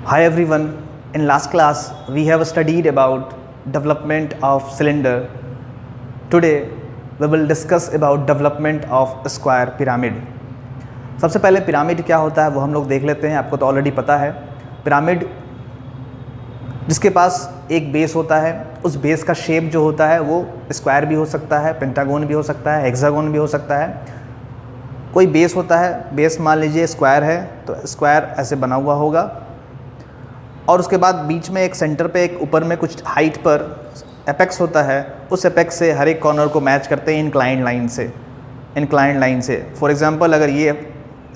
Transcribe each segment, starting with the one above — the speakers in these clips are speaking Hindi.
Hi everyone, in last class we have studied about development of cylinder. Today we will discuss about development of square pyramid. सबसे पहले पिरामिड क्या होता है वो हम लोग देख लेते हैं। आपको तो ऑलरेडी पता है पिरामिड जिसके पास एक बेस होता है, उस बेस का शेप जो होता है वो स्क्वायर भी हो सकता है, पेंटागोन भी हो सकता है, हेक्सागोन भी हो सकता है। कोई बेस होता है, बेस मान लीजिए स्क्वायर है तो स्क्वायर ऐसे बना हुआ होगा और उसके बाद बीच में एक सेंटर पे एक ऊपर में कुछ हाइट पर एपेक्स होता है। उस एपेक्स से हर एक कॉर्नर को मैच करते हैं इंक्लाइंड लाइन से। फॉर एग्जांपल अगर ये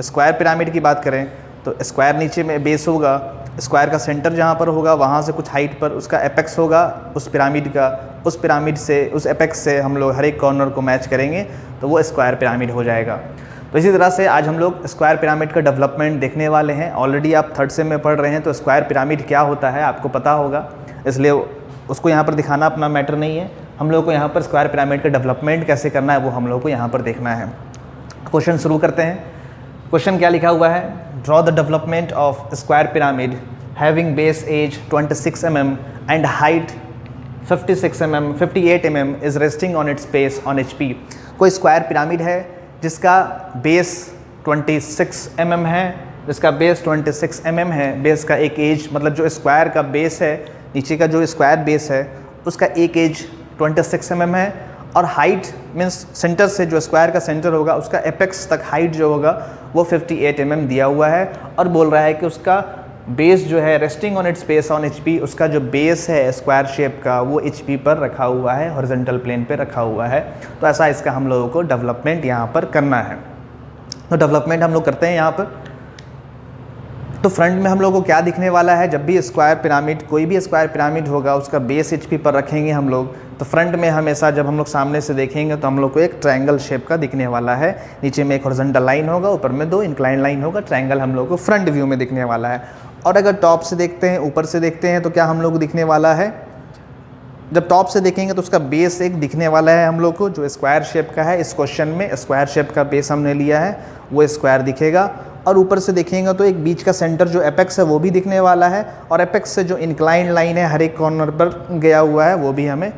स्क्वायर पिरामिड की बात करें तो स्क्वायर नीचे में बेस होगा, स्क्वायर का सेंटर जहाँ पर होगा वहाँ से कुछ हाइट पर उसका एपेक्स होगा उस पिरामिड का। उस पिरामिड से, उस एपेक्स से हम लोग हर एक कॉर्नर को मैच करेंगे तो वो स्क्वायर पिरामिड हो जाएगा। तो इसी तरह से आज हम लोग स्क्वायर पिरामिड का डेवलपमेंट देखने वाले हैं। ऑलरेडी आप थर्ड सेम में पढ़ रहे हैं तो स्क्वायर पिरामिड क्या होता है आपको पता होगा, इसलिए उसको यहाँ पर दिखाना अपना मैटर नहीं है। हम लोग को यहाँ पर स्क्वायर पिरामिड का डेवलपमेंट कैसे करना है वो हम लोग को यहाँ पर देखना है। क्वेश्चन शुरू करते हैं। क्वेश्चन क्या लिखा हुआ है, draw the development of square pyramid having base edge 26 mm and height 56 mm 58 mm is resting on its base on HP। कोई स्क्वायर पिरामिड है जिसका बेस 26 mm है, जिसका बेस 26 mm है। बेस का एक एज मतलब जो स्क्वायर का बेस है, नीचे का जो स्क्वायर बेस है उसका एक एज 26 mm है और हाइट मीन्स सेंटर से जो स्क्वायर का सेंटर होगा उसका एपेक्स तक हाइट जो होगा वो 58 mm दिया हुआ है और बोल रहा है कि उसका बेस जो है resting on its base on HP, उसका जो बेस है स्क्वायर शेप का वो HP पर रखा हुआ है, हॉरिजॉन्टल प्लेन पे रखा हुआ है। तो ऐसा इसका हम लोगों को डेवलपमेंट यहाँ पर करना है। तो डेवलपमेंट हम लोग करते हैं यहाँ पर। तो फ्रंट में हम लोग को क्या दिखने वाला है, जब भी स्क्वायर पिरामिड, कोई भी स्क्वायर पिरामिड होगा उसका बेस HP पर रखेंगे हम लोग तो फ्रंट में हमेशा जब हम लोग सामने से देखेंगे तो हम लोग को एक ट्रायंगल शेप का दिखने वाला है। नीचे में एक हॉरिजॉन्टल लाइन होगा, ऊपर में दो इंक्लाइन लाइन होगा। ट्रायंगल हम लोग को फ्रंट व्यू में दिखने वाला है। और अगर टॉप से देखते हैं, ऊपर से देखते हैं तो क्या हम लोग को दिखने वाला है, जब टॉप से देखेंगे तो उसका बेस एक दिखने वाला है हम लोग को जो स्क्वायर शेप का है। इस क्वेश्चन में स्क्वायर शेप का बेस हमने लिया है, वो स्क्वायर दिखेगा। और ऊपर से देखेंगे तो एक बीच का सेंटर जो एपेक्स है वो भी दिखने वाला है और एपेक्स से जो इंक्लाइंड लाइन है हर एक कॉर्नर पर गया हुआ है वो भी हमें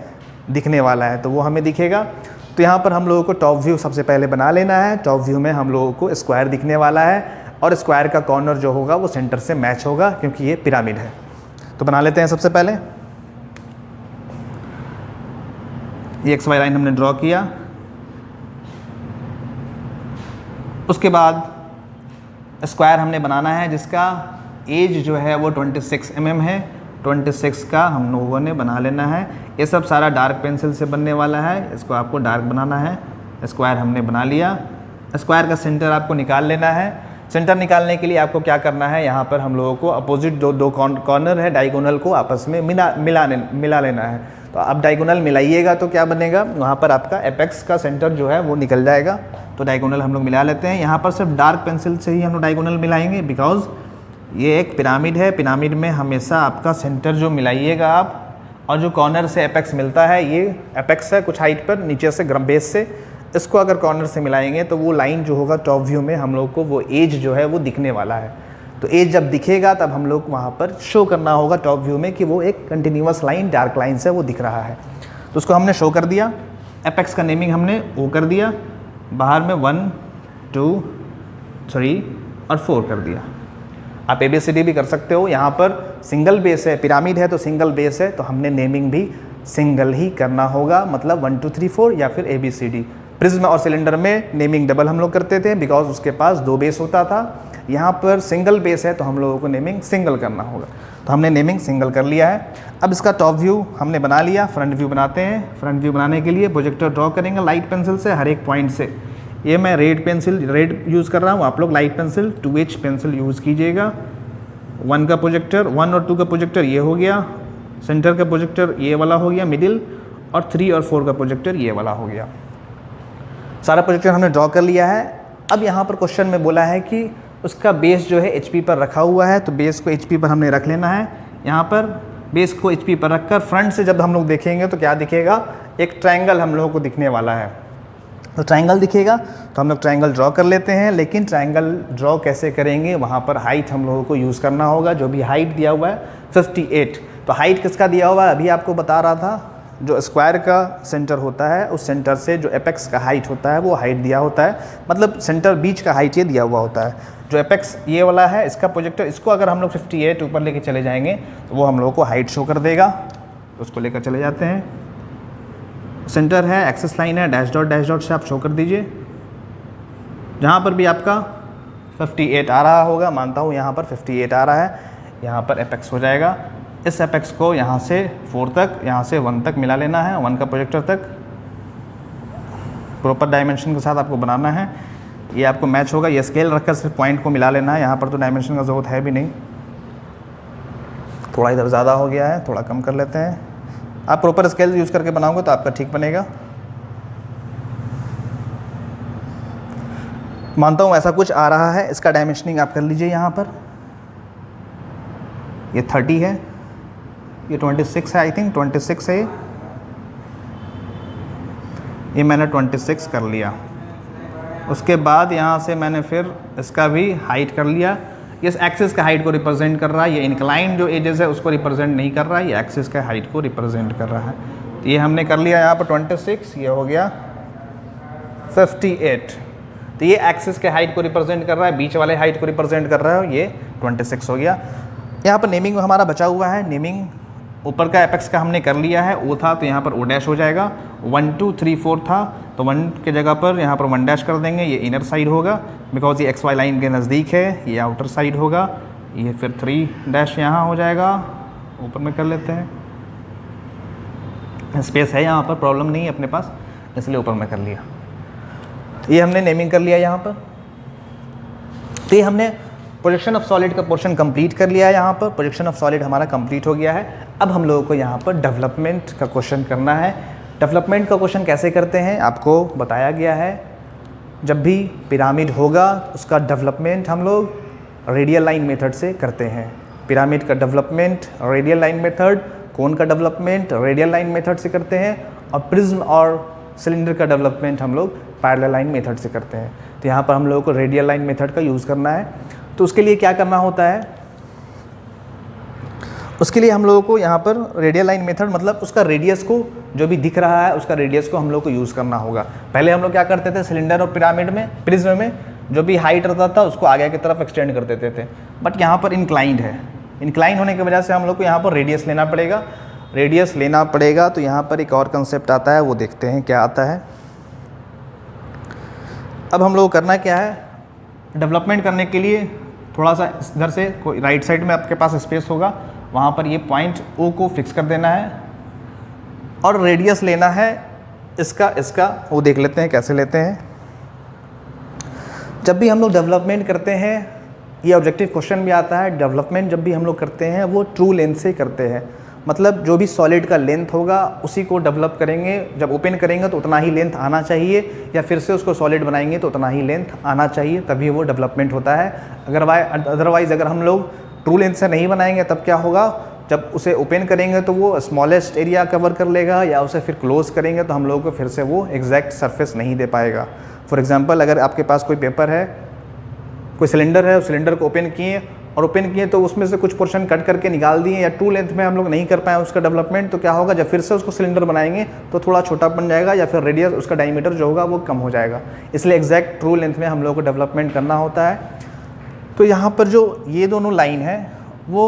दिखने वाला है, तो वो हमें दिखेगा। तो यहाँ पर हम लोगों को टॉप व्यू सबसे पहले बना लेना है। टॉप व्यू में हम लोगों को स्क्वायर दिखने वाला है और स्क्वायर का कॉर्नर जो होगा वो सेंटर से मैच होगा क्योंकि ये पिरामिड है। तो बना लेते हैं सबसे पहले। ये XY लाइन हमने ड्रॉ किया। उसके बाद स्क्वायर हमने बनाना है जिसका एज जो है वो 26 mm है। 26 का हम लोगों ने बना लेना है। ये सब सारा डार्क पेंसिल से बनने वाला है, इसको आपको डार्क बनाना है। स्क्वायर हमने बना लिया। स्क्वायर का सेंटर आपको निकाल लेना है। सेंटर निकालने के लिए आपको क्या करना है, यहाँ पर हम लोगों को अपोजिट दो कॉर्नर है, डायगोनल को आपस में मिला लेना है। तो आप डायगोनल मिलाइएगा तो क्या बनेगा, वहाँ पर आपका एपेक्स का सेंटर जो है वो निकल जाएगा। तो डायगोनल हम लोग मिला लेते हैं। यहाँ पर सिर्फ डार्क पेंसिल से ही हम लोग डायगोनल मिलाएंगे बिकॉज ये एक पिरामिड है। पिरामिड में हमेशा आपका सेंटर जो मिलाइएगा आप, और जो कॉर्नर से एपेक्स मिलता है ये एपेक्स है कुछ हाइट पर नीचे से बेस से, इसको अगर कॉर्नर से मिलाएंगे तो वो लाइन जो होगा टॉप व्यू में हम लोग को वो एज जो है वो दिखने वाला है। तो एज जब दिखेगा तब हम लोग वहाँ पर शो करना होगा टॉप व्यू में कि वो एक कंटिन्यूअस लाइन डार्क लाइन से वो दिख रहा है। तो उसको हमने शो कर दिया। एपेक्स का नेमिंग हमने वो कर दिया, बाहर में 1 2 3 और 4 कर दिया। आप ABCD भी कर सकते हो। यहाँ पर सिंगल बेस है, पिरामिड है तो सिंगल बेस है तो हमने नेमिंग भी सिंगल ही करना होगा, मतलब 1 2 3 4 या फिर ABCD। प्रिज्म और सिलेंडर में नेमिंग डबल हम लोग करते थे बिकॉज उसके पास दो बेस होता था। यहाँ पर सिंगल बेस है तो हम लोगों को नेमिंग सिंगल करना होगा, तो हमने नेमिंग सिंगल कर लिया है। अब इसका टॉप व्यू हमने बना लिया। फ्रंट व्यू बनाते हैं। फ्रंट व्यू बनाने के लिए प्रोजेक्टर ड्रॉ करेंगे लाइट पेंसिल से हर एक पॉइंट से। ये मैं रेड यूज़ कर रहा हूँ, आप लोग light pencil 2H pencil use कीजिएगा। 1 का प्रोजेक्टर, 1 और 2 का प्रोजेक्टर ये हो गया, सेंटर का प्रोजेक्टर ये वाला हो गया मिडिल, और 3 और 4 का प्रोजेक्टर ये वाला हो गया। सारा प्रोजेक्टर हमने ड्रॉ कर लिया है। अब यहाँ पर क्वेश्चन में बोला है कि उसका बेस जो है HP पर रखा हुआ है, तो बेस को HP पर हमने रख लेना है। यहाँ पर बेस को HP पर रखकर फ्रंट से जब हम लोग देखेंगे तो क्या दिखेगा, एक ट्रायंगल हम लोगों को दिखने वाला है। तो ट्रायंगल दिखेगा तो हम लोग ट्रायंगल ड्रॉ कर लेते हैं, लेकिन ट्रायंगल ड्रॉ कैसे करेंगे, वहाँ पर हाइट हम लोगों को यूज़ करना होगा। जो भी हाइट दिया हुआ है 58, तो हाइट किसका दिया हुआ है अभी आपको बता रहा था, जो स्क्वायर का सेंटर होता है उस सेंटर से जो एपेक्स का हाइट होता है वो हाइट दिया होता है, मतलब सेंटर बीच का हाइट ये दिया हुआ होता है। जो एपेक्स ये वाला है इसका प्रोजेक्टर, इसको अगर हम लोग 58 ऊपर लेके चले जाएंगे तो वो हम लोगों को हाइट शो कर देगा। तो उसको लेकर चले जाते हैं, सेंटर है, एक्सिस लाइन है, डैश डॉट से आप शो कर दीजिए। जहाँ पर भी आपका 58 आ रहा होगा, मानता हूँ यहाँ पर 58 आ रहा है, यहाँ पर एपेक्स हो जाएगा। इस एपेक्स को यहाँ से 4 तक, यहाँ से 1 तक मिला लेना है, 1 का प्रोजेक्टर तक प्रॉपर डायमेंशन के साथ आपको बनाना है। ये आपको मैच होगा, ये स्केल रखकर सिर्फ पॉइंट को मिला लेना है, यहाँ पर तो डायमेंशन का ज़रूरत है भी नहीं। थोड़ा इधर ज़्यादा हो गया है, थोड़ा कम कर लेते हैं। आप प्रॉपर स्केल यूज़ करके बनाओगे तो आपका ठीक बनेगा। मानता हूँ ऐसा कुछ आ रहा है, इसका डायमेंशनिंग आप कर लीजिए। यहाँ पर ये 30 है, ये 26 है, आई थिंक 26 है ये मैंने 26 कर लिया। उसके बाद यहाँ से मैंने फिर इसका भी हाइट कर लिया। इस एक्सिस का हाइट को रिप्रेजेंट कर रहा है, ये इंक्लाइन जो एजेस है उसको रिप्रेजेंट नहीं कर रहा है, ये एक्सिस का हाइट को रिप्रेजेंट कर रहा है। तो ये हमने कर लिया यहाँ पर 26, ये हो गया 58। तो ये एक्सिस के हाइट को रिप्रेजेंट कर रहा है, बीच वाले हाइट को रिप्रेजेंट कर रहा है, ये 26 हो गया। यहाँ पर नेमिंग हमारा बचा हुआ है, नेमिंग ऊपर का एपेक्स का हमने कर लिया है, ओ था तो यहाँ पर ओ डैश हो जाएगा। 1 2 3 4 था तो 1 के जगह पर यहाँ पर 1 डैश कर देंगे, ये इनर साइड होगा बिकॉज ये XY लाइन के नज़दीक है, ये आउटर साइड होगा। ये फिर 3 डैश यहाँ हो जाएगा, ऊपर में कर लेते हैं, स्पेस है यहाँ पर, प्रॉब्लम नहीं है अपने पास, इसलिए ऊपर में कर लिया। ये हमने नेमिंग कर लिया यहाँ पर। तो ये हमने प्रोजेक्शन ऑफ सॉलिड का पोर्शन कंप्लीट कर लिया है। यहाँ पर प्रोजेक्शन ऑफ सॉलिड हमारा कंप्लीट हो गया है। अब हम लोगों को यहाँ पर डेवलपमेंट का क्वेश्चन करना है। डेवलपमेंट का क्वेश्चन कैसे करते हैं आपको बताया गया है। जब भी पिरामिड होगा उसका डेवलपमेंट हम लोग रेडियल लाइन मेथड से करते हैं। पिरामिड का डेवलपमेंट रेडियल लाइन मेथड, कोन का डेवलपमेंट रेडियल लाइन मेथड से करते हैं, और प्रिज्म और सिलेंडर का डेवलपमेंट हम लोग पैरेलल लाइन मेथड से करते हैं। तो यहाँ पर हम लोगों को रेडियल लाइन मेथड का यूज़ करना है। तो उसके लिए क्या करना होता है, उसके लिए हम लोगों को यहाँ पर रेडियल लाइन मेथड मतलब उसका रेडियस को, जो भी दिख रहा है उसका रेडियस को हम लोग को यूज़ करना होगा। पहले हम लोग क्या करते थे, सिलेंडर और पिरामिड में, प्रिज्म में जो भी हाइट रहता था उसको आगे की तरफ एक्सटेंड कर देते थे, बट यहाँ पर इंक्लाइंड है। इंक्लाइन होने की वजह से हम लोग को यहाँ पर रेडियस लेना पड़ेगा। रेडियस लेना पड़ेगा तो यहाँ पर एक और कंसेप्ट आता है, वो देखते हैं क्या आता है। अब हम लोग करना क्या है, डेवलपमेंट करने के लिए थोड़ा सा इधर से कोई राइट साइड में आपके पास स्पेस होगा, वहाँ पर ये पॉइंट O को फिक्स कर देना है और रेडियस लेना है इसका वो देख लेते हैं कैसे लेते हैं। जब भी हम लोग डेवलपमेंट करते हैं, ये ऑब्जेक्टिव क्वेश्चन भी आता है, डेवलपमेंट जब भी हम लोग करते हैं वो ट्रू लेंथ से करते हैं। मतलब जो भी सॉलिड का लेंथ होगा उसी को डेवलप करेंगे। जब ओपन करेंगे तो उतना ही लेंथ आना चाहिए, या फिर से उसको सॉलिड बनाएंगे तो उतना ही लेंथ आना चाहिए, तभी वो डेवलपमेंट होता है। अदरवाइज़ अगर हम लोग ट्रू लेंथ से नहीं बनाएंगे तब क्या होगा, जब उसे ओपन करेंगे तो वो स्मॉलेस्ट एरिया कवर कर लेगा, या उसे फिर क्लोज करेंगे तो हम लोगों को फिर से वो एग्जैक्ट सरफेस नहीं दे पाएगा। फॉर एग्जांपल, अगर आपके पास कोई पेपर है, कोई सिलेंडर है, उस सिलेंडर को ओपन किए तो उसमें से कुछ पोर्शन कट करके निकाल दिए, या ट्रू लेंथ में हम लोग नहीं कर पाए उसका डेवलपमेंट, तो क्या होगा, जब फिर से उसको सिलेंडर बनाएंगे तो थोड़ा छोटा बन जाएगा, या फिर रेडियस उसका डायमीटर जो होगा वो कम हो जाएगा। इसलिए एग्जैक्ट ट्रू लेंथ में हम लोग को डेवलपमेंट करना होता है। तो यहाँ पर जो ये दोनों लाइन है वो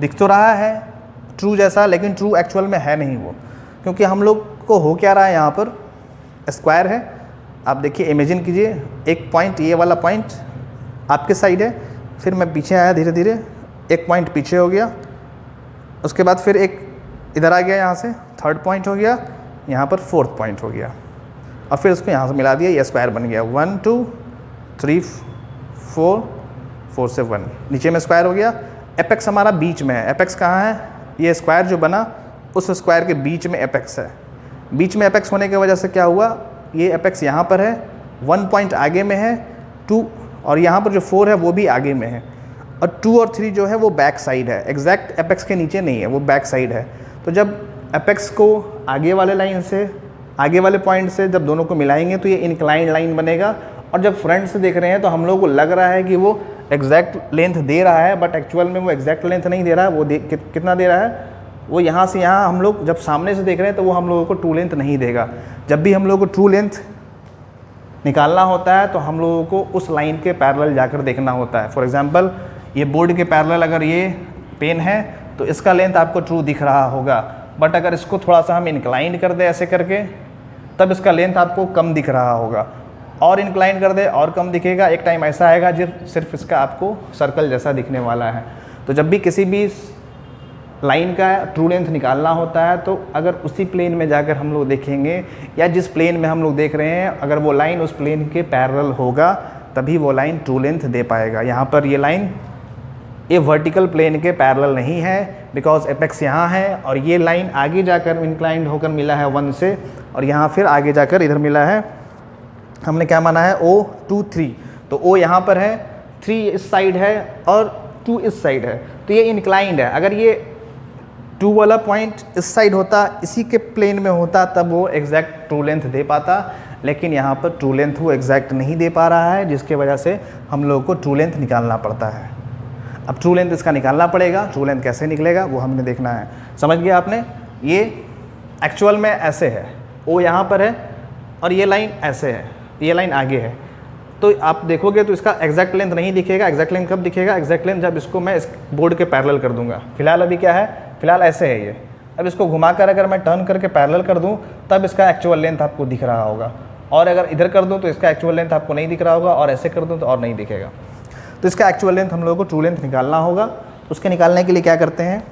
दिख तो रहा है ट्रू जैसा, लेकिन ट्रू एक्चुअल में है नहीं वो, क्योंकि हम लोग को हो क्या रहा है, यहाँ पर स्क्वायर है। आप देखिए, इमेजिन कीजिए, एक पॉइंट, ये वाला पॉइंट आपके साइड है, फिर मैं पीछे आया धीरे धीरे, एक पॉइंट पीछे हो गया, उसके बाद फिर एक इधर आ गया, यहाँ से थर्ड पॉइंट हो गया, यहाँ पर फोर्थ पॉइंट हो गया, और फिर उसको यहाँ से मिला दिया, ये स्क्वायर बन गया। 1 2 3 4, 4 से 1, नीचे में स्क्वायर हो गया। एपेक्स हमारा बीच में है। एपेक्स कहाँ है, ये स्क्वायर जो बना उस स्क्वायर के बीच में एपेक्स है। बीच में एपेक्स होने की वजह से क्या हुआ, ये एपेक्स यहाँ पर है, 1 पॉइंट आगे में है 2, और यहाँ पर जो 4 है वो भी आगे में है, और 2 और 3 जो है वो बैक साइड है, एग्जैक्ट एपेक्स के नीचे नहीं है, वो बैक साइड है। तो जब एपेक्स को आगे वाले लाइन से आगे वाले पॉइंट से जब दोनों को मिलाएंगे तो ये इंक्लाइंड लाइन बनेगा, और जब फ्रंट से देख रहे हैं तो हम लोग को लग रहा है कि वो एग्जैक्ट लेंथ दे रहा है, बट एक्चुअल में वो एग्जैक्ट लेंथ नहीं दे रहा है। वो कितना दे रहा है, वो यहाँ से यहाँ हम लोग जब सामने से देख रहे हैं तो वो हम लोगों को ट्रू लेंथ नहीं देगा। जब भी हम लोगों को ट्रू लेंथ निकालना होता है तो हम लोगों को उस लाइन के पैरेलल जाकर देखना होता है। फॉर एग्जांपल ये बोर्ड के पैरेलल अगर ये पेन है तो इसका लेंथ आपको ट्रू दिख रहा होगा, बट अगर इसको थोड़ा सा हम इंक्लाइन कर दें ऐसे करके तब इसका लेंथ आपको कम दिख रहा होगा, और इंक्लाइन कर दे और कम दिखेगा। एक टाइम ऐसा आएगा जब सिर्फ इसका आपको सर्कल जैसा दिखने वाला है। तो जब भी किसी भी लाइन का ट्रू लेंथ निकालना होता है तो अगर उसी प्लेन में जाकर हम लोग देखेंगे या जिस प्लेन में हम लोग देख रहे हैं अगर वो लाइन उस प्लेन के पैरेलल होगा तभी वो लाइन ट्रू लेंथ दे पाएगा। यहाँ पर ये लाइन ये वर्टिकल प्लेन के पैरेलल नहीं है बिकॉज एपेक्स यहाँ है, और ये लाइन आगे जाकर इंक्लाइंड होकर मिला है 1 से, और यहाँ फिर आगे जाकर इधर मिला है, हमने क्या माना है O 2 3, तो O यहाँ पर है, 3 इस साइड है और 2 इस साइड है, तो ये इंक्लाइंड है। अगर ये 2 वाला पॉइंट इस साइड होता, इसी के प्लेन में होता, तब वो एग्जैक्ट ट्रू लेंथ दे पाता, लेकिन यहाँ पर ट्रू लेंथ वो एग्जैक्ट नहीं दे पा रहा है, जिसके वजह से हम लोगों को ट्रू लेंथ निकालना पड़ता है। अब ट्रू लेंथ इसका निकालना पड़ेगा। ट्रू लेंथ कैसे निकलेगा वो हमने देखना है। समझ गया आपने? ये एक्चुअल में ऐसे है, O यहाँ पर है और ये लाइन ऐसे है, ये लाइन आगे है, तो आप देखोगे तो इसका एग्जैक्ट लेंथ नहीं दिखेगा। एग्जैक्ट लेंथ कब दिखेगा? एग्जैक्ट लेंथ जब इसको मैं इस बोर्ड के पैरेलल कर दूंगा। फिलहाल अभी क्या है, फिलहाल ऐसे है ये। अब इसको घुमाकर अगर मैं टर्न करके पैरेलल कर दूं तब इसका एक्चुअल लेंथ आपको दिख रहा होगा, और अगर इधर कर दूं तो इसका एक्चुअल लेंथ आपको नहीं दिख रहा होगा, और ऐसे कर दूं तो और नहीं दिखेगा। तो इसका एक्चुअल लेंथ हम लोगों को ट्रू लेंथ निकालना होगा। उसके निकालने के लिए क्या करते हैं,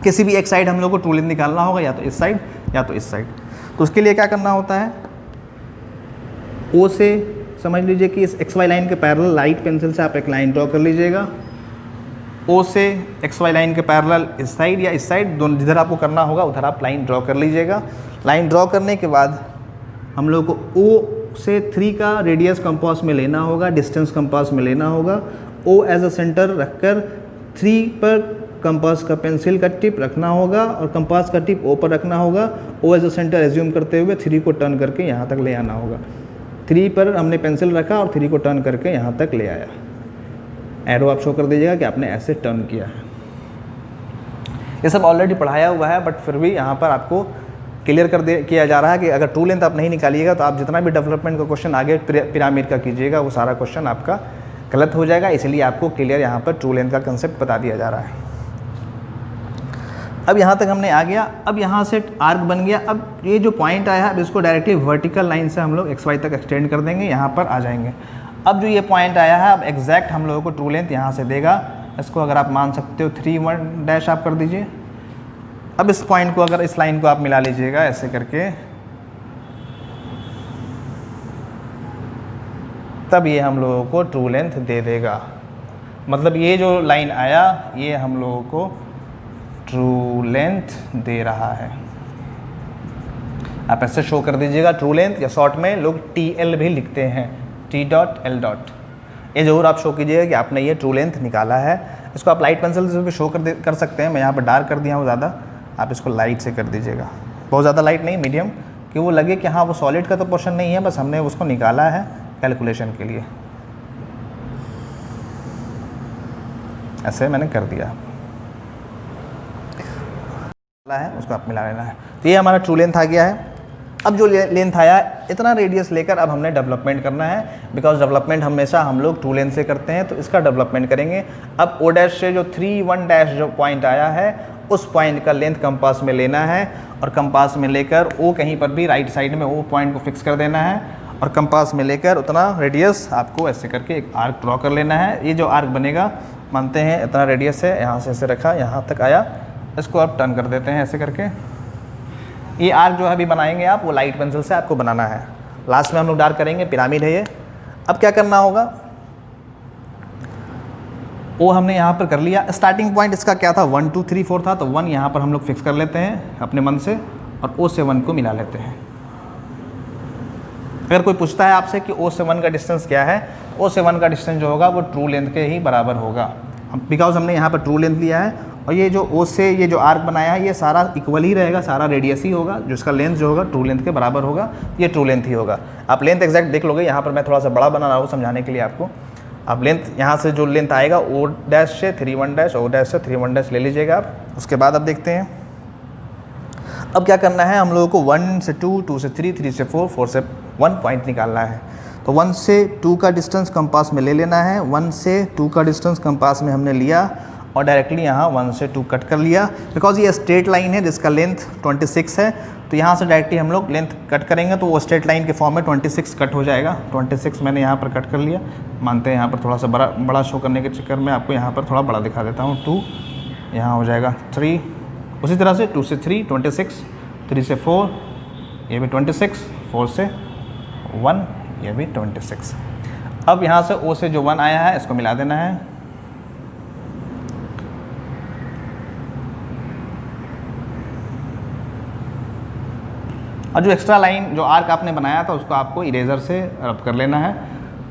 किसी भी एक साइड हम लोग को ट्रू लेंथ निकालना होगा, या तो इस साइड या तो इस साइड। तो उसके लिए क्या करना होता है, O से समझ लीजिए कि इस XY लाइन के पैरेलल लाइट पेंसिल से आप एक लाइन ड्रॉ कर लीजिएगा। O से XY लाइन के पैरेलल इस साइड या इस साइड, दोनों जिधर आपको करना होगा उधर आप लाइन ड्रॉ कर लीजिएगा। लाइन ड्रॉ करने के बाद हम लोग को O से 3 का रेडियस कंपास में लेना होगा, डिस्टेंस कंपास में लेना होगा। O एज अ सेंटर रखकर 3 पर कंपास का पेंसिल का टिप रखना होगा और कंपास का टिप O पर रखना होगा। O as a centre assume करते हुए 3 को टर्न करके यहाँ तक ले आना होगा। 3 पर हमने पेंसिल रखा और 3 को टर्न करके यहाँ तक ले आया। एरो आप शो कर दीजिएगा कि आपने ऐसे टर्न किया है। ये सब ऑलरेडी पढ़ाया हुआ है, बट फिर भी यहाँ पर आपको क्लियर किया जा रहा है कि अगर ट्रू लेंथ आप नहीं निकालिएगा तो आप जितना भी डेवलपमेंट का क्वेश्चन आगे पिरामिड का कीजिएगा वो सारा क्वेश्चन आपका गलत हो जाएगा। इसलिए आपको क्लियर यहाँ पर ट्रू लेंथ का कंसेप्ट बता दिया जा रहा है। अब यहाँ तक हमने आ गया। अब यहाँ से आर्क बन गया। अब ये जो पॉइंट आया है अब इसको डायरेक्टली वर्टिकल लाइन से हम लोग XY तक एक्सटेंड कर देंगे, यहाँ पर आ जाएंगे। अब जो ये पॉइंट आया है अब एग्जैक्ट हम लोगों को ट्रू लेंथ यहाँ से देगा। इसको अगर आप मान सकते हो 3 1 डैश आप कर दीजिए। अब इस पॉइंट को अगर इस लाइन को आप मिला लीजिएगा ऐसे करके, तब ये हम लोगों को ट्रू लेंथ दे देगा। मतलब ये जो लाइन आया ये हम लोगों को ट्रू लेंथ दे रहा है। आप ऐसे शो कर दीजिएगा ट्रू लेंथ, या शॉर्ट में लोग TL भी लिखते हैं, T.L. ये जरूर आप शो कीजिएगा कि आपने ये ट्रू लेंथ निकाला है। इसको आप लाइट पेंसिल से भी शो कर सकते हैं। मैं यहाँ पर डार्क कर दिया हूँ ज़्यादा, आप इसको लाइट से कर दीजिएगा। बहुत ज़्यादा लाइट नहीं, मीडियम, कि वो लगे कि हाँ वो सॉलिड का तो पोर्शन नहीं है, बस हमने उसको निकाला है कैलकुलेशन के लिए। ऐसे मैंने कर दिया है, उसको आप मिला लेना है। तो ये हमारा ट्रू लेंथ आ गया है। अब जो लेंथ आया इतना रेडियस लेकर अब हमने डेवलपमेंट करना है, बिकॉज डेवलपमेंट हमेशा हम लोग ट्रू लेंथ से करते हैं, तो इसका डेवलपमेंट करेंगे। अब O डैश से जो 3 1 डैश जो पॉइंट आया है उस पॉइंट का लेंथ कंपास में लेना है, और कंपास में लेकर O कहीं पर भी राइट साइड में O पॉइंट को फिक्स कर देना है, और कंपास में लेकर उतना रेडियस आपको ऐसे करके एक आर्क ड्रॉ कर लेना है। ये जो आर्क बनेगा मानते हैं इतना रेडियस है, यहाँ से ऐसे रखा, यहाँ तक आया, इसको आप टर्न कर देते हैं ऐसे करके। ये आर्क जो है अभी बनाएंगे आप, वो लाइट पेंसिल से आपको बनाना है। लास्ट में हम लोग डार्क करेंगे, पिरामिड है ये। अब क्या करना होगा, वो हमने यहाँ पर कर लिया। स्टार्टिंग पॉइंट इसका क्या था, 1 2 3 4 था, तो 1 यहाँ पर हम लोग फिक्स कर लेते हैं अपने मन से, और O से 1 को मिला लेते हैं। अगर कोई पूछता है आपसे कि O से 1 का डिस्टेंस क्या है, O से 1 का डिस्टेंस जो होगा वो ट्रू लेंथ के ही बराबर होगा, बिकॉज हमने यहाँ पर ट्रू लेंथ लिया है और ये जो ओ से ये जो आर्क बनाया है ये सारा इक्वल ही रहेगा, सारा रेडियस ही होगा, जो इसका लेंथ जो होगा ट्रू लेंथ के बराबर होगा, ये ट्रू लेंथ ही होगा। आप लेंथ एग्जैक्ट देख लोगे, यहाँ पर मैं थोड़ा सा बड़ा बना रहा हूँ समझाने के लिए आपको। आप लेंथ यहाँ से जो लेंथ आएगा ओ डैश से 3 डैश, ओ डैश से 3 डैश ले लीजिएगा आप। उसके बाद अब देखते हैं अब क्या करना है, हम लोगों को 1 से 2, 2 से 3, 3 से 4, 4 से 1 पॉइंट निकालना है। तो 1 से 2 का डिस्टेंस कंपास में ले लेना है, 1 से 2 का डिस्टेंस कंपास में हमने लिया और डायरेक्टली यहाँ 1 से 2 कट कर लिया। बिकॉज ये स्ट्रेट लाइन है जिसका लेंथ 26 है, तो यहाँ से डायरेक्टली हम लोग लेंथ कट करेंगे तो वो स्ट्रेट लाइन के फॉर्म में 26 कट हो जाएगा। 26 मैंने यहाँ पर कट कर लिया। मानते हैं यहाँ पर थोड़ा सा बड़ा शो करने के चक्कर में आपको यहाँ पर थोड़ा बड़ा दिखा देता हूँ। 2 यहाँ हो जाएगा 3, उसी तरह से 2 से 3 26, 3 से 4 ये भी 26, 4 से 1 ये भी 26। अब यहाँ से O से जो 1 आया है इसको मिला देना है। और जो एक्स्ट्रा लाइन जो आर्क आपने बनाया था उसको आपको इरेजर से रब कर लेना है।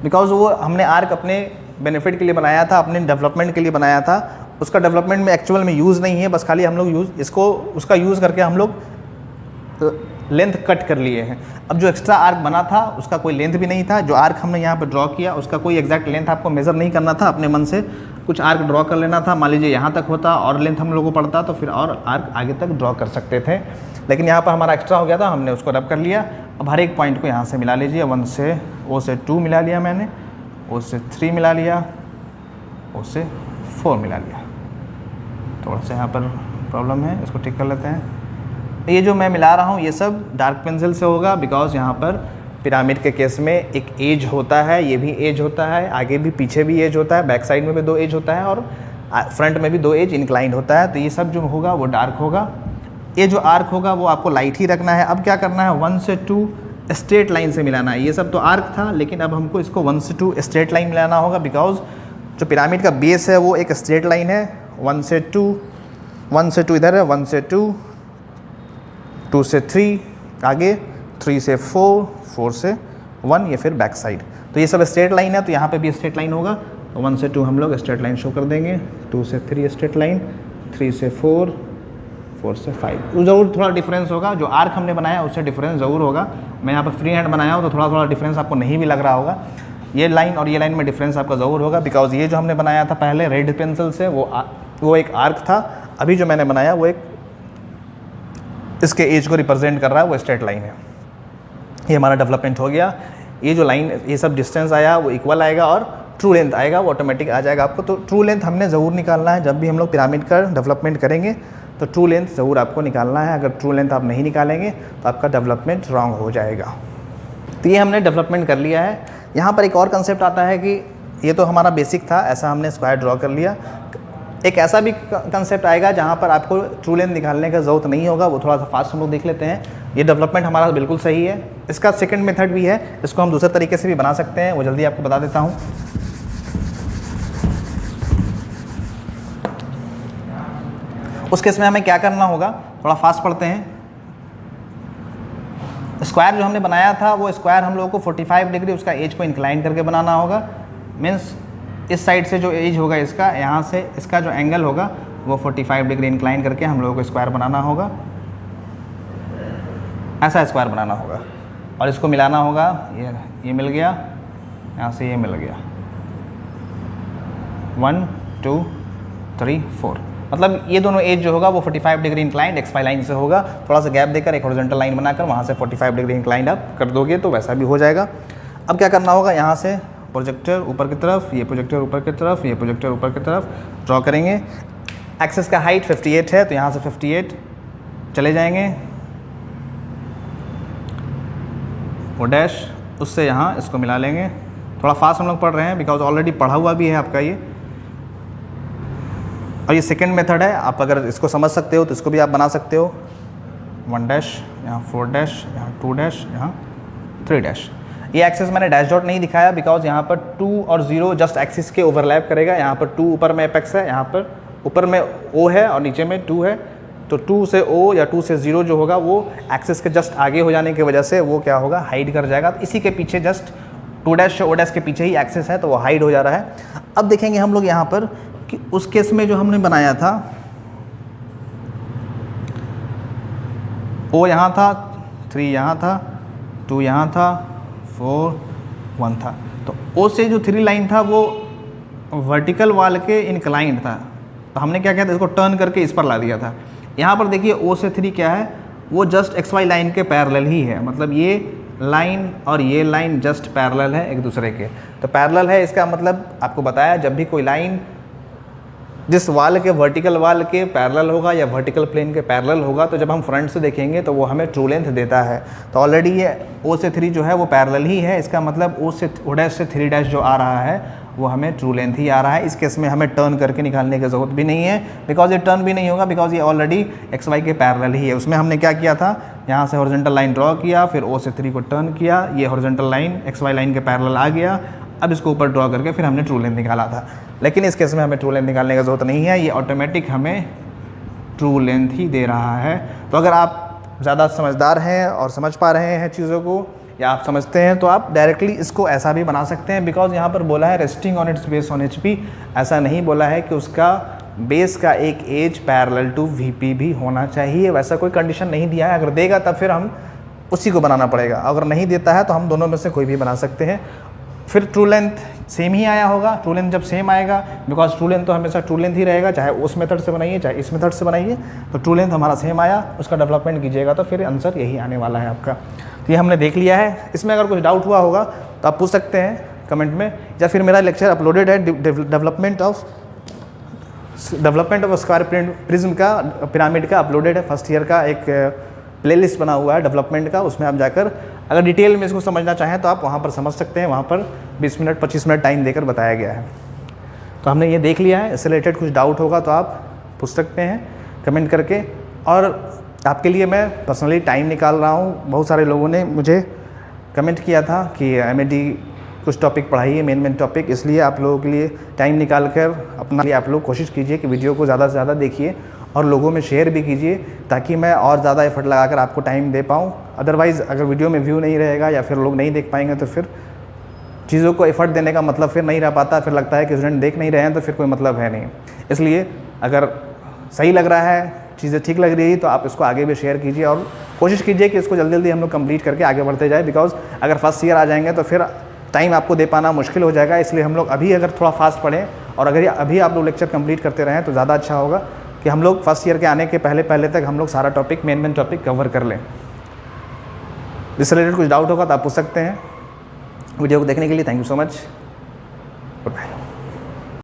बिकॉज वो हमने आर्क अपने बेनिफिट के लिए बनाया था, अपने डेवलपमेंट के लिए बनाया था, उसका डेवलपमेंट में एक्चुअल में यूज़ नहीं है, बस खाली हम लोग उसका यूज़ करके हम लोग लेंथ कट कर लिए हैं। अब जो एक्स्ट्रा आर्क बना था उसका कोई लेंथ भी नहीं था। जो आर्क हमने यहाँ पर ड्रॉ किया उसका कोई एग्जैक्ट लेंथ आपको मेज़र नहीं करना था, अपने मन से कुछ आर्क ड्रॉ कर लेना था। मान लीजिए यहाँ तक होता और लेंथ हम लोगों को पड़ता तो फिर और आर्क आगे तक ड्रॉ कर सकते थे, लेकिन यहाँ पर हमारा एक्स्ट्रा हो गया था, हमने उसको रब कर लिया। अब हर एक पॉइंट को यहाँ से मिला लीजिए। 1 से O से 2 मिला लिया मैंने, O से 3 मिला लिया, O से 4 मिला लिया। थोड़ा सा यहाँ पर प्रॉब्लम है, इसको ठीक कर लेते हैं। ये जो मैं मिला रहा हूँ ये सब डार्क पेंसिल से होगा, बिकॉज यहाँ पर पिरामिड के केस में एक एज होता है, ये भी एज होता है, आगे भी पीछे भी एज होता है, बैक साइड में भी 2 एज होता है और फ्रंट में भी 2 एज इंक्लाइंड होता है। तो ये सब जो होगा वो डार्क होगा। ये जो आर्क होगा वो आपको लाइट ही रखना है। अब क्या करना है, 1 से 2 स्ट्रेट लाइन से मिलाना है। ये सब तो आर्क था, लेकिन अब हमको इसको 1 से 2 स्ट्रेट लाइन मिलाना होगा, बिकॉज जो पिरामिड का बेस है वो एक स्ट्रेट लाइन है। 1 से 2 इधर है, 1 से 2 से 3 आगे, 3 से 4, 4 से 1 ये फिर बैक साइड। तो ये सब स्ट्रेट लाइन है, तो यहाँ पे भी स्ट्रेट लाइन होगा। तो 1 से 2 हम लोग स्ट्रेट लाइन शो कर देंगे, 2 से 3 स्ट्रेट लाइन, 3 से 4, 4 से 5। ज़रूर थोड़ा डिफरेंस होगा, जो आर्क हमने बनाया उससे डिफरेंस ज़रूर होगा। मैं यहाँ पर फ्री हैंड बनाया हूँ तो थोड़ा थोड़ा डिफरेंस आपको नहीं भी लग रहा होगा। ये लाइन और ये लाइन में डिफरेंस आपका ज़रूर होगा, बिकॉज ये जो हमने बनाया था पहले रेड पेंसिल से वो एक आर्क था। अभी जो मैंने बनाया वो एक इसके एज को रिप्रेजेंट कर रहा है, वो स्ट्रेट लाइन है। ये हमारा डेवलपमेंट हो गया। ये जो लाइन ये सब डिस्टेंस आया वो इक्वल आएगा और ट्रू लेंथ आएगा, वो ऑटोमेटिक आ जाएगा आपको। तो ट्रू लेंथ हमने ज़रूर निकालना है। जब भी हम लोग पिरामिड का डेवलपमेंट करेंगे तो ट्रू लेंथ ज़रूर आपको निकालना है। अगर ट्रू लेंथ आप नहीं निकालेंगे तो आपका डेवलपमेंट रॉन्ग हो जाएगा। तो ये हमने डेवलपमेंट कर लिया है। यहाँ पर एक और कंसेप्ट आता है कि ये तो हमारा बेसिक था, ऐसा हमने स्क्वायर ड्रॉ कर लिया। एक ऐसा भी कंसेप्ट आएगा जहाँ पर आपको ट्रू लेंथ निकालने का ज़रूरत नहीं होगा, वो थोड़ा सा फास्ट हम लोग देख लेते हैं। ये डेवलपमेंट हमारा बिल्कुल सही है। इसका सेकंड मेथड भी है, इसको हम दूसरे तरीके से भी बना सकते हैं, वो जल्दी आपको बता देता हूँ। उस केस में हमें क्या करना होगा, थोड़ा फास्ट पढ़ते हैं। स्क्वायर जो हमने बनाया था वो स्क्वायर हम लोगों को 45 डिग्री उसका एज को इंक्लाइन करके बनाना होगा। मीन्स इस साइड से जो एज होगा इसका, यहाँ से इसका जो एंगल होगा वो 45 डिग्री इंक्लाइन करके हम लोगों को स्क्वायर बनाना होगा। ऐसा स्क्वायर बनाना होगा और इसको मिलाना होगा। ये मिल गया, यहाँ से ये मिल गया। 1 2 3 4, मतलब ये दोनों एज जो होगा वो 45 डिग्री इंक्लाइंड XY लाइन से होगा। थोड़ा सा गैप देकर एक हॉरिजॉन्टल लाइन बनाकर वहाँ से 45 डिग्री इंक्लाइंड आप कर दोगे तो वैसा भी हो जाएगा। अब क्या करना होगा, यहाँ से प्रोजेक्टर ऊपर की तरफ, ये प्रोजेक्टर ऊपर की तरफ, ये प्रोजेक्टर ऊपर की तरफ ड्रॉ करेंगे। एक्सिस का हाइट 58 है, तो यहाँ से 58 चले जाएंगे, वो डैश उससे यहाँ इसको मिला लेंगे। थोड़ा फास्ट हम लोग पढ़ रहे हैं बिकॉज ऑलरेडी पढ़ा हुआ भी है आपका ये। और ये सेकंड मेथड है, आप अगर इसको समझ सकते हो तो इसको भी आप बना सकते हो। 1 डैश, यहाँ 4 डैश, यहाँ 2 डैश, यहाँ 3 डैश। ये एक्सिस मैंने डैश डॉट नहीं दिखाया बिकॉज यहाँ पर 2 और 0 जस्ट एक्सिस के ओवरलैप करेगा। यहाँ पर 2 ऊपर में एपेक्स है, यहाँ पर ऊपर में O है और नीचे में 2 है। तो 2 से O या 2 से 0 जो होगा वो एक्सिस के जस्ट आगे हो जाने की वजह से वो क्या होगा, हाइड कर जाएगा। तो इसी के पीछे जस्ट 2 डैश से O डैश के पीछे ही एक्सिस है तो वो हाइड हो जा रहा है। अब देखेंगे हम लोग यहाँ पर कि उस केस में जो हमने बनाया था O यहाँ था, 3 यहाँ था, 2 यहाँ था, 4, 1 था। तो O से जो 3 लाइन था वो वर्टिकल वाल के इंक्लाइंड था, तो हमने क्या किया था, इसको टर्न करके इस पर ला दिया था। यहाँ पर देखिए O से 3 क्या है, वो जस्ट XY लाइन के पैरेलल ही है, मतलब ये लाइन और ये लाइन जस्ट पैरेलल है एक दूसरे के। तो पैरेलल है, इसका मतलब आपको बताया जब भी कोई लाइन जिस वाल के वर्टिकल वाल के पैरेलल होगा या वर्टिकल प्लेन के पैरेलल होगा, तो जब हम फ्रंट से देखेंगे तो वो हमें ट्रू लेंथ देता है। तो ऑलरेडी ये O से 3 जो है वो पैरेलल ही है, इसका मतलब O से 3 डैश जो आ रहा है वो हमें ट्रू लेंथ ही आ रहा है। इस केस में हमें टर्न करके निकालने की ज़रूरत भी नहीं है, बिकॉज ये टर्न भी नहीं होगा, बिकॉज ये ऑलरेडी XY के पैरेलल ही है। उसमें हमने क्या किया था, यहाँ से हॉरिजॉन्टल लाइन ड्रॉ किया, फिर O से 3 को टर्न किया, ये हॉरिजॉन्टल लाइन XY लाइन के पैरेलल आ गया, अब इसको ऊपर ड्रॉ करके फिर हमने ट्रू लेंथ निकाला था। लेकिन इस केस में हमें ट्रू लेंथ निकालने की ज़रूरत नहीं है, ये ऑटोमेटिक हमें ट्रू लेंथ ही दे रहा है। तो अगर आप ज़्यादा समझदार हैं और समझ पा रहे हैं चीज़ों को, या आप समझते हैं, तो आप डायरेक्टली इसको ऐसा भी बना सकते हैं, बिकॉज यहाँ पर बोला है resting on its base on HP, ऐसा नहीं बोला है कि उसका बेस का एक एज पैरेलल टू VP भी होना चाहिए, वैसा कोई कंडीशन नहीं दिया है। अगर देगा तब फिर हम उसी को बनाना पड़ेगा, अगर नहीं देता है तो हम दोनों में से कोई भी बना सकते हैं। फिर ट्रू लेंथ सेम ही आया होगा, ट्रू लेंथ जब सेम आएगा, बिकॉज ट्रू लेंथ तो हमेशा ट्रू लेंथ ही रहेगा, चाहे उस मेथड से बनाइए चाहे इस मेथड से बनाइए, तो ट्रू लेंथ हमारा सेम आया, उसका डेवलपमेंट कीजिएगा तो फिर आंसर यही आने वाला है आपका। तो ये हमने देख लिया है। इसमें अगर कुछ डाउट हुआ होगा तो आप पूछ सकते हैं कमेंट में, या फिर मेरा लेक्चर अपलोडेड है डेवलपमेंट ऑफ स्क्वायर प्रिज्म का, पिरामिड का अपलोडेड है, फर्स्ट ईयर का एक प्लेलिस्ट बना हुआ है डेवलपमेंट का, उसमें आप जाकर अगर डिटेल में इसको समझना चाहें तो आप वहाँ पर समझ सकते हैं, वहाँ पर 20 मिनट 25 मिनट टाइम देकर बताया गया है। तो हमने ये देख लिया है, इससे रिलेटेड कुछ डाउट होगा तो आप पूछ सकते हैं कमेंट करके। और आपके लिए मैं पर्सनली टाइम निकाल रहा हूँ, बहुत सारे लोगों ने मुझे कमेंट किया था कि MAD कुछ टॉपिक पढ़ाइए, मेन टॉपिक, इसलिए आप लोगों के लिए टाइम निकाल कर अपना लिए आप लोग कोशिश कीजिए कि वीडियो को ज़्यादा से ज़्यादा देखिए और लोगों में शेयर भी कीजिए, ताकि मैं और ज़्यादा एफर्ट लगाकर आपको टाइम दे पाऊँ। अदरवाइज़ अगर वीडियो में व्यू नहीं रहेगा या फिर लोग नहीं देख पाएंगे तो फिर चीज़ों को एफर्ट देने का मतलब फिर नहीं रह पाता, फिर लगता है कि स्टूडेंट देख नहीं रहे हैं तो फिर कोई मतलब है नहीं। इसलिए अगर सही लग रहा है, चीज़ें ठीक लग रही है तो आप इसको आगे भी शेयर कीजिए और कोशिश कीजिए कि इसको जल्दी जल्दी हम लोग कंप्लीट करके आगे बढ़ते जाए, बिकॉज अगर फर्स्ट ईयर आ जाएंगे तो फिर टाइम आपको दे पाना मुश्किल हो जाएगा। इसलिए हम लोग अभी अगर थोड़ा फास्ट पढ़ें और अगर अभी आप लोग लेक्चर कंप्लीट करते रहें तो ज़्यादा अच्छा होगा कि हम लोग फर्स्ट ईयर के आने के पहले तक हम लोग सारा टॉपिक मेन टॉपिक कवर कर लें। इससे रिलेटेड कुछ डाउट होगा तो आप पूछ सकते हैं। वीडियो को देखने के लिए थैंक यू सो मच।